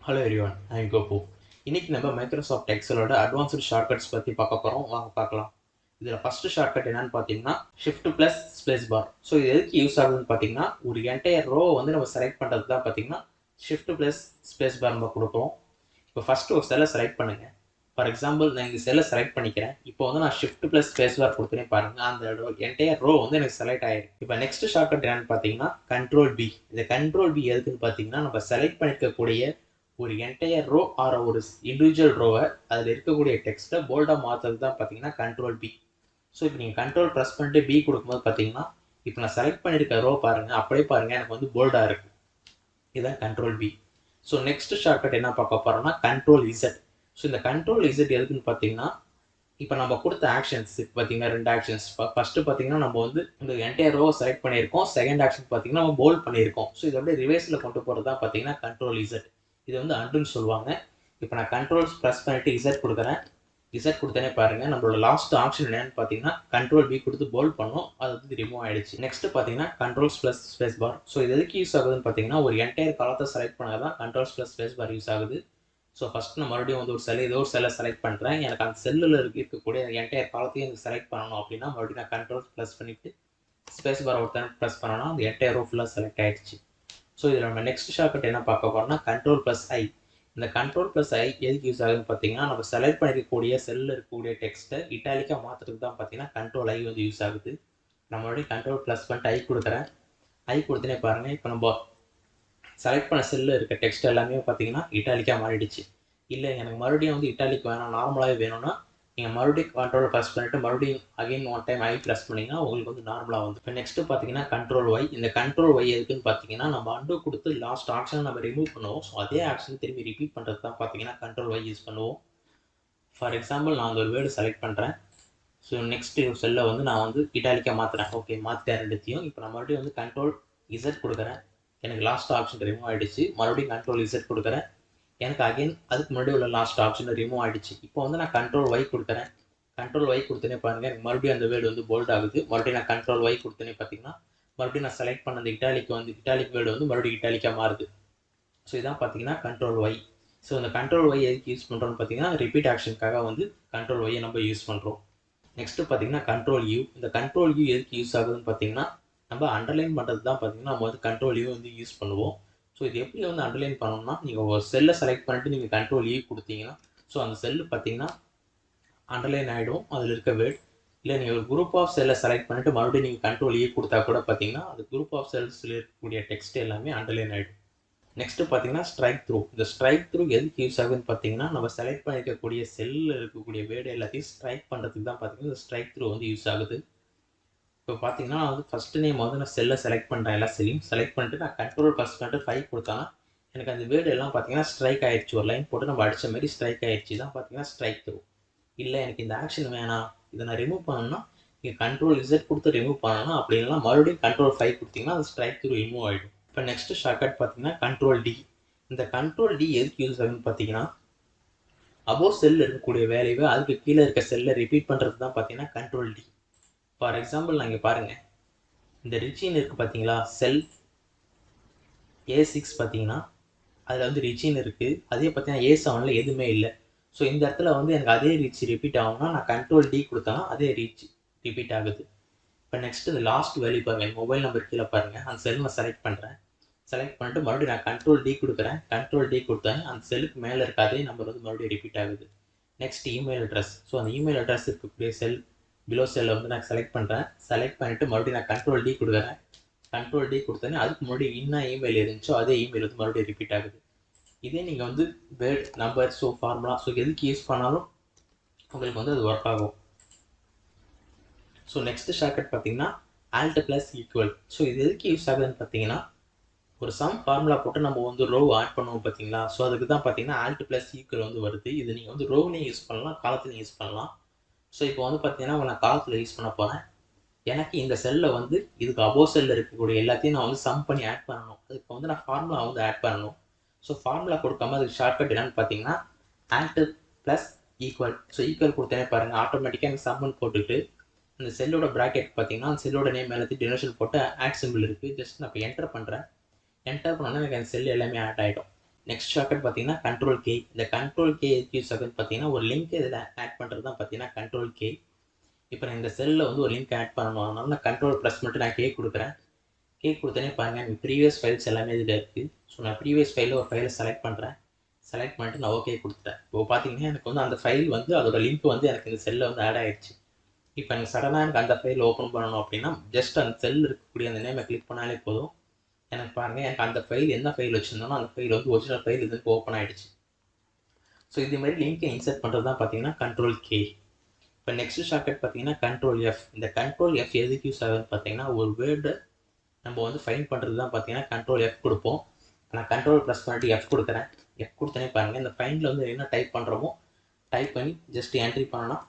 Hello everyone, I am Gopu. இன்னைக்கு நம்ம Microsoft எக்ஸலோட advanced shortcuts பற்றி பார்க்க போகிறோம். வாங்க பார்க்கலாம். இதில் ஃபஸ்ட்டு ஷார்ட்கட் என்னன்னு பார்த்தீங்கன்னா shift plus space bar. So இது எதுக்கு யூஸ் ஆகுதுன்னு பார்த்தீங்கன்னா ஒரு என்டையர் ரோ வந்து நம்ம செலக்ட் பண்ணுறது தான் பார்த்தீங்கன்னா ஷிஃப்ட் ப்ளஸ் ஸ்பேஸ் பார் நம்ம கொடுப்போம். இப்போ ஃபஸ்ட்டு ஒரு செல்லை செலக்ட் பண்ணுங்கள். ஃபார் எக்ஸாம்பிள் நான் இந்த செல்லை செலக்ட் பண்ணிக்கிறேன். இப்போ வந்து நான் ஷிஃப்ட் ப்ளஸ் ஸ்பேஸ் பார் கொடுத்துனே பாருங்கள், அந்த என்டையர் ரோ வந்து எனக்கு செலக்ட் ஆயிருக்கு. இப்போ நெக்ஸ்ட் ஷார்ட்கட் என்னன்னு பார்த்தீங்கன்னா CTRL+B. இந்த CTRL+B எதுக்குன்னு பார்த்தீங்கன்னா நம்ம செலக்ட் பண்ணிருக்கக்கூடிய ஒரு என்டையர் ரோ ஆர் ஒரு இண்டிவிஜுவல் ரோவை அதில் இருக்கக்கூடிய டெக்ஸ்ட்டை போல்டாக மாற்றுறது தான் பார்த்தீங்கன்னா CTRL+B. ஸோ இப்போ நீங்கள் கண்ட்ரோல் ப்ரெஸ் பண்ணிட்டு B கொடுக்கும்போது பார்த்தீங்கன்னா இப்போ நான் செலக்ட் பண்ணியிருக்க ரோ பாருங்கள், அப்படியே பாருங்கள் எனக்கு வந்து போல்டாக இருக்குது. இதுதான் CTRL+B. ஸோ நெக்ஸ்ட் ஷார்ட்கட் என்ன பார்க்க போகிறோம்னா CTRL+Z. ஸோ இந்த CTRL+Z எதுக்குன்னு பார்த்தீங்கன்னா இப்போ நம்ம கொடுத்த ஆக்ஷன்ஸ் பார்த்தீங்கன்னா ரெண்டு ஆக்ஷன்ஸ். ஃபர்ஸ்ட் பார்த்தீங்கன்னா நம்ம வந்து இந்த என்டையர் ரோ செலக்ட் பண்ணியிருக்கோம். செகண்ட் ஆக்ஷன் பார்த்தீங்கன்னா நம்ம போல்ட் பண்ணியிருக்கோம். ஸோ இதை அப்படியே ரிவர்ஸில் கொண்டு போகிறது தான் பார்த்தீங்கன்னா CTRL+Z. இது வந்து அண்டுன்னு சொல்லுவாங்க. இப்போ நான் கண்ட்ரோல் ப்ரெஸ் பண்ணிட்டு இசட் கொடுக்குறேன். இசட் கொடுத்தனே பாருங்கள் நம்மளோட லாஸ்ட் ஆப்ஷன் என்னன்னு பார்த்தீங்கன்னா CTRL+B கொடுத்து போல்ட் பண்ணோம், அது வந்து ரிமூவ் ஆயிடுச்சு. நெக்ஸ்ட் பார்த்தீங்கன்னா CTRL+ஸ்பேஸ் பார். ஸோ இது எதுக்கு யூஸ் ஆகுதுன்னு பார்த்தீங்கன்னா ஒரு என்டையர் காலத்தை செலக்ட் பண்ணால் தான் CTRL+ஸ்பேஸ் பார் யூஸ் ஆகுது. ஸோ ஃபஸ்ட் நான் மறுபடியும் வந்து ஏதோ ஒரு செல்லை செலக்ட் பண்ணுறேன். எனக்கு அந்த செல்லில் இருக்கக்கூடிய என்டையர் காலத்தையும் எனக்கு செலக்ட் பண்ணணும் அப்படின்னா மறுபடியும் நான் கண்ட்ரோல் ப்ரெஸ் பண்ணிவிட்டு ஸ்பேஸ் பார் ஒருத்தர் ப்ரெஸ் பண்ணோன்னா அந்த என்டையர் ரோ ஃபுல்லாக செலக்ட் ஆகிடுச்சு. ஸோ இதில் நம்ம நெக்ஸ்ட் ஷார்ட்கட் என்ன பார்க்க போகிறோம்னா CTRL+I. இந்த CTRL+I எதுக்கு யூஸ் ஆகுதுன்னு பார்த்தீங்கன்னா நம்ம செலக்ட் பண்ணிருக்கக்கூடிய செல்லில் இருக்கக்கூடிய டெக்ஸ்ட்டை இட்டாலிக்காக மாற்றுறதுக்கு தான் பார்த்தீங்கன்னா CTRL+I வந்து யூஸ் ஆகுது. நம்ம மறுபடியும் கண்ட்ரோல் ப்ளஸ் பண்ணிட்டு I கொடுக்குறேன். I கொடுத்தனே பாருங்கள் இப்போ நம்ம செலக்ட் பண்ண செல்லில் இருக்க டெக்ஸ்ட் எல்லாமே பார்த்தீங்கன்னா இட்டாலிக்காக மாறிடுச்சு. இல்லை எனக்கு மறுபடியும் வந்து இட்டாலிக் வேணாம், நார்மலாகவே வேணும்னா நீங்கள் மறுபடியும் கண்ட்ரோல் ப்ரெஸ் பண்ணிட்டு மறுபடியும் again one time I press பண்ணிங்கன்னா உங்களுக்கு வந்து நார்மலாக வந்து. இப்போ நெக்ஸ்ட்டு பார்த்தீங்கன்னா CTRL+Y. இந்த CTRL+Y எதுக்குன்னு பார்த்தீங்கன்னா நம்ம அண்டு கொடுத்து லாஸ்ட் ஆக்ஷனை நம்ம ரிமூவ் பண்ணுவோம். ஸோ அதே ஆக்ஷன் திரும்பி ரிப்பீட் பண்ணுறது தான் பார்த்தீங்கன்னா CTRL+Y யூஸ் பண்ணுவோம். ஃபார் எக்ஸாம்பிள் நான் அந்த ஒரு வேர்டு செலக்ட் பண்ணுறேன். ஸோ நெக்ஸ்ட் செல்லை வந்து நான் வந்து இட்டாலிக்காக மாற்றுறேன். ஓகே, மாற்றிட்டேன் ரெண்டுத்தையும். இப்போ நான் மறுபடியும் வந்து CTRL+Z கொடுக்குறேன். எனக்கு லாஸ்ட் ஆப்ஷன் ரிமூவ் ஆகிடுச்சு. மறுபடியும் CTRL+Z கொடுக்குறேன். எனக்கு அகைன் அதுக்கு முன்னாடி உள்ள லாஸ்ட் ஆப்ஷன் ரிமூவ் ஆகிடுச்சு. இப்போ வந்து நான் CTRL+Y கொடுக்குறேன். CTRL+Y கொடுத்தனே பாருங்கள் எனக்கு மறுபடியும் அந்த வேர்டு வந்து போல்ட் ஆகுது. மறுபடியும் நான் CTRL+Y கொடுத்தனே பார்த்தீங்கன்னா மறுபடியும் நான் செலக்ட் பண்ண அந்த இட்டாலிக் வேர்டு வந்து மறுபடியும் இட்டாலிக்காக மாறுது. ஸோ இதான் பார்த்தீங்கன்னா CTRL+Y. ஸோ இந்த CTRL+Y எதுக்கு யூஸ் பண்ணுறோன்னு பார்த்தீங்கன்னா ரிப்பீட் ஆக்ஷனுக்காக வந்து CTRL+Y நம்ம யூஸ் பண்ணுறோம். நெக்ஸ்ட்டு பார்த்தீங்கன்னா CTRL+U. இந்த CTRL+U எதுக்கு யூஸ் ஆகுதுன்னு பார்த்தீங்கன்னா நம்ம அண்டர்லைன் பண்ணுறது தான் பார்த்தீங்கன்னா நம்ம வந்து CTRL+U வந்து யூஸ் பண்ணுவோம். ஸோ இது எப்படி வந்து அண்டர்லைன் பண்ணணும்னா நீங்கள் ஒரு செல்லை செலக்ட் பண்ணிட்டு நீங்கள் CTRL+E கொடுத்தீங்கன்னா ஸோ அந்த செல்லு பார்த்தீங்கன்னா அண்டர்லைன் ஆகிடும் அதில் இருக்க வேர்ட். இல்லை நீங்கள் ஒரு குரூப் ஆஃப் செல்லை செலக்ட் பண்ணிட்டு மறுபடியும் நீங்கள் CTRL+E கொடுத்தா கூட பார்த்தீங்கன்னா அது குரூப் ஆஃப் செல்ஸில் இருக்கக்கூடிய டெக்ஸ்ட் எல்லாமே அண்டர்லைன் ஆகிடும். நெக்ஸ்ட்டு பார்த்தீங்கன்னா ஸ்ட்ரைக் த்ரூ. இந்த ஸ்ட்ரைக் த்ரூ எதுக்கு யூஸ் ஆகுதுன்னு பார்த்தீங்கன்னா நம்ம செலக்ட் பண்ணியிருக்கக்கூடிய செல்லில் இருக்கக்கூடிய வேர்டு எல்லாத்தையும் ஸ்ட்ரைக் பண்ணுறதுக்கு தான் பார்த்தீங்கன்னா இந்த ஸ்ட்ரைக் த்ரூ வந்து யூஸ் ஆகுது. இப்போ பார்த்தீங்கன்னா நான் வந்து ஃபஸ்ட்டு நேம் வந்து நான் செல்லை செலக்ட் பண்ணுறேன். எல்லா செல்லையும் செலக்ட் பண்ணிட்டு நான் CTRL+ பண்ணிட்டு 5 கொடுத்தானா எனக்கு அந்த வேர்டு எல்லாம் பார்த்தீங்கன்னா ஸ்ட்ரைக் ஆகிடுச்சு. ஒரு லைன் போட்டு நம்ம அடித்த மாதிரி ஸ்ட்ரைக் ஆகிடுச்சு. தான் பார்த்தீங்கன்னா ஸ்ட்ரைக் த்ரூ. இல்லை எனக்கு இந்த ஆக்ஷன் வேணாம், இதை நான் ரிமூவ் பண்ணணும்னா நீங்கள் CTRL+Z கொடுத்து ரிமூவ் பண்ணணும். அப்படி இல்லைனா மறுபடியும் CTRL+5 கொடுத்தீங்கன்னா அது ஸ்ட்ரைக் த்ரூ ரிமூவ் ஆகிடும். இப்போ நெக்ஸ்ட் ஷார்ட்கட் பார்த்தீங்கன்னா CTRL+D. இந்த CTRL+D எதுக்கு யூஸ் ஆகுதுன்னு பார்த்தீங்கன்னா அபோவ் செல்லில் இருக்கக்கூடிய வேலையை அதுக்கு கீழே இருக்க செல்லை ரிப்பீட் பண்ணுறது தான் பார்த்தீங்கன்னா CTRL+D. ஃபார் எக்ஸாம்பிள் நான் இங்கே பாருங்கள், இந்த ரிச்சின் இருக்குது பார்த்தீங்களா, செல் A6 பார்த்தீங்கன்னா அதில் வந்து ரிச்சின் இருக்குது. அதே பார்த்தீங்கன்னா A7ல் எதுவுமே இல்லை. ஸோ இந்த இடத்துல வந்து எனக்கு அதே ரீச் ரிப்பீட் ஆகும்னா நான் CTRL+D கொடுத்தேன்னா அதே ரீச் ரிப்பீட் ஆகுது. இப்போ நெக்ஸ்ட் இந்த லாஸ்ட் வேல்யூ பாருங்கள், மொபைல் நம்பர் கீழே பாருங்கள், அந்த செல் நான் செலக்ட் பண்ணுறேன். செலக்ட் பண்ணிட்டு மறுபடியும் நான் CTRL+D கொடுக்குறேன். CTRL+D கொடுத்தேன் அந்த செல்லுக்கு மேலே இருக்க அதே நம்பர் வந்து மறுபடியும் ரிப்பீட் ஆகுது. Next email address. ஸோ அந்த இமெயில் அட்ரஸ் இருக்கக்கூடிய செல் பிலோ செல்லை வந்து நான் செலக்ட் பண்ணுறேன். செலக்ட் பண்ணிவிட்டு மறுபடியும் நான் CTRL+D கொடுக்குறேன். CTRL+D கொடுத்தோன்னே அதுக்கு முன்னாடி என்ன இமெயில் இருந்துச்சோ அதே இமெயில் வந்து மறுபடியும் ரிப்பீட் ஆகுது. இதே நீங்கள் வந்து word number so formula so எதுக்கு யூஸ் பண்ணாலும் உங்களுக்கு வந்து அது ஒர்க் ஆகும். ஸோ நெக்ஸ்ட் ஷார்ட்கட் பார்த்தீங்கன்னா Alt+Equal. ஸோ இது எதுக்கு யூஸ் ஆகுதுன்னு பார்த்தீங்கன்னா ஒரு சம் ஃபார்முலா போட்டு நம்ம வந்து ரோ ஆட் பண்ணுவோம் பார்த்தீங்களா. ஸோ அதுக்கு தான் பார்த்தீங்கன்னா Alt+Equal வந்து வருது. இது நீங்கள் வந்து ரோவ்லையும் யூஸ் பண்ணலாம், காலத்துலையும் யூஸ் பண்ணலாம். ஸோ இப்போ வந்து பார்த்தீங்கன்னா நான் காலத்தில் யூஸ் பண்ண போகிறேன். எனக்கு இந்த செல்லில் வந்து இதுக்கு அபோவ் செல்லில் இருக்கக்கூடிய எல்லாத்தையும் நான் வந்து சம் பண்ணி ஆட் பண்ணணும். அதுக்கு வந்து நான் ஃபார்முலா வந்து ஆட் பண்ணணும். ஸோ ஃபார்முலா கொடுக்காம அதுக்கு ஷார்ட்கட் என்னன்னு பார்த்தீங்கன்னா Alt+Equal. ஸோ ஈக்குவல் கொடுத்தேனே பாருங்கள், ஆட்டோமேட்டிக்காக எனக்கு சம்முன்னு போட்டுட்டு அந்த செல்லோட ப்ராக்கெட் பார்த்தீங்கன்னா அந்த செல்லோட நேம் எல்லாத்தையும் டெனோஷன் போட்டு ஆட் சிம்பிள் இருக்குது. ஜஸ்ட் நான் இப்போ என்டர் பண்ணுறேன். என்டர் பண்ணோன்னா எனக்கு அந்த செல் எல்லாமே ஆட் ஆகிடும். நெக்ஸ்ட் ஷார்ட்கட் பார்த்தீங்கன்னா CTRL+K. இந்த CTRL+K எதுக்கு யூஸ் ஆகுதுன்னு பார்த்தீங்கன்னா ஒரு லிங்க் இதில் ஆட் பண்ணுறது தான் பார்த்தீங்கன்னா CTRL+K. இப்போ நான் இந்த செல்லில் வந்து ஒரு லிங்க் ஆட் பண்ணணும், அதனால நான் CTRL+ மட்டும் நான் K கொடுக்குறேன். K கொடுத்தனே பாருங்கள் எனக்கு ப்ரீவியஸ் ஃபைல்ஸ் எல்லாமே இதில் இருக்குது. ஸோ நான் ப்ரீவியஸ் ஃபைலில் ஒரு ஃபைலை செலக்ட் பண்ணுறேன். செலக்ட் பண்ணிட்டு நான் ஓகே கொடுத்துட்டேன். இப்போ பார்த்தீங்கன்னா எனக்கு வந்து அந்த ஃபைல் வந்து அதோட லிங்க் வந்து எனக்கு இந்த செல்லில் வந்து ஆட் ஆகிடுச்சு. இப்போ எனக்கு சடனாக எனக்கு அந்த ஃபைல் ஓப்பன் பண்ணணும் அப்படின்னா ஜஸ்ட் அந்த செல் இருக்கக்கூடிய அந்த நேமை கிளிக் பண்ணாலே போதும். எனக்கு பாருங்கள் எனக்கு அந்த ஃபைல் என்ன ஃபைல் வச்சுருந்தோன்னா அந்த ஃபைல் வந்து ஒரிஜினல் ஃபைல் இதுக்கு ஓப்பன் ஆகிடுச்சு. ஸோ இது மாதிரி லிங்க்கை இன்சர்ட் பண்ணுறது தான் பார்த்தீங்கன்னா CTRL+K. இப்போ நெக்ஸ்ட் ஷார்ட்கட் பார்த்தீங்கன்னா CTRL+F. இந்த CTRL+F எதுக்கு யூஸ் ஆகுதுன்னு பார்த்தீங்கன்னா ஒரு வேர்டு நம்ம வந்து ஃபைண்ட் பண்ணுறது தான் பார்த்தீங்கன்னா CTRL+F கொடுப்போம். நான் CTRL+ பண்ணிட்டு F கொடுக்குறேன். F கொடுத்தனே பாருங்கள் இந்த ஃபைண்டில் வந்து என்ன டைப் பண்ணுறோமோ டைப் பண்ணி ஜஸ்ட் என்ட்ரி பண்ணலாம்.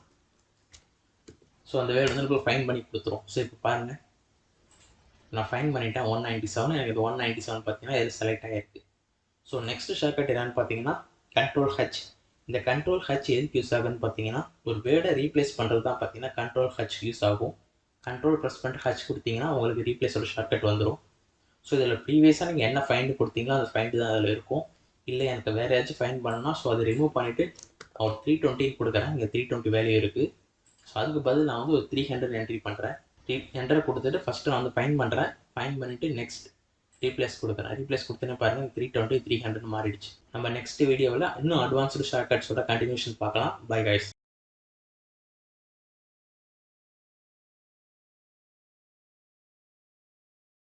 ஸோ அந்த வேர்டு வந்து நம்ம ஃபைண்ட் பண்ணி கொடுத்துரும். ஸோ இப்போ பாருங்கள் நான் ஃபைண்ட் பண்ணிட்டேன் 197. எனக்கு இது 197 பார்த்தீங்கன்னா இது செலக்ட் ஆகிருக்கு. ஸோ நெக்ஸ்ட் ஷார்ட்கட் என்னென்னு பார்த்தீங்கன்னா CTRL+H. இந்த CTRL+H எதுக்கு யூஸ் ஆகுதுன்னு பார்த்தீங்கன்னா ஒரு வேர்டை ரீப்ளேஸ் பண்ணுறது தான் பார்த்தீங்கன்னா CTRL+H யூஸ் ஆகும். CTRL+ பண்ணிட்டு H கொடுத்தீங்கன்னா உங்களுக்கு ரீப்ளேஸோட ஷார்ட்கட் வந்துடும். ஸோ இதில் ப்ரீவியஸாக நீங்கள் என்ன ஃபைண்டு கொடுத்தீங்களோ அந்த ஃபைண்டு தான் அதில் இருக்கும். இல்லை எனக்கு வேறு ஏதாச்சும் ஃபைண்ட் பண்ணணும்னா ஸோ அதை ரிமூவ் பண்ணிவிட்டு ஒரு 320 கொடுக்குறேன். இங்கே 320 வேல்யூ இருக்குது. ஸோ அதுக்கு பதில் நான் வந்து ஒரு 300 என்ட்ரி பண்ணுறேன். 300 கொடுத்துட்டு ஃபஸ்ட்டு நான் வந்து ஃபைண்ட் பண்ணுறேன். ஃபைண்ட் பண்ணிவிட்டு நெக்ஸ்ட் ரீப்ளேஸ் கொடுக்குறேன். ரீப்ளேஸ் கொடுத்தேன்னு பாருங்கள் 320 300 மாறிடுச்சு. நம்ம நெக்ஸ்ட் வீடியோவில் இன்னும் அட்வான்ஸ்டு ஷார்ட்கட்ஸோட கண்டினியூஷன் பார்க்கலாம். Bye guys.